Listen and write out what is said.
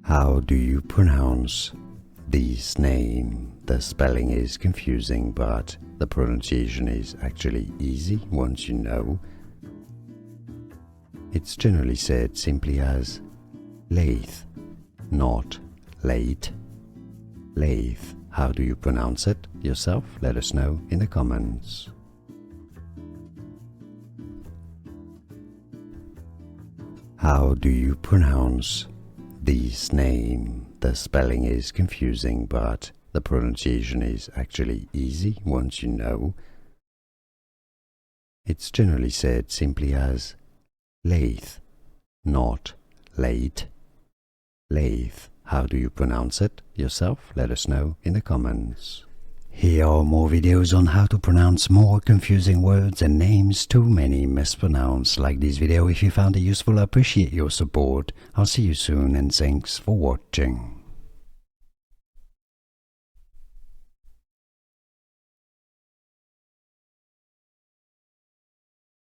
How do you pronounce this name? The spelling is confusing, but the pronunciation is actually easy once you know. It's generally said simply as Laith, not late. Laith. How do you pronounce it yourself? Let us know in the comments. How do you pronounce this name? The spelling is confusing, but the pronunciation is actually easy once you know. It's generally said simply as Laith, not late. Laith. How do you pronounce it yourself? Let us know in the comments. Here are more videos on how to pronounce more confusing words and names too many mispronounced. Like this video if you found it useful. I appreciate your support. I'll see you soon and thanks for watching.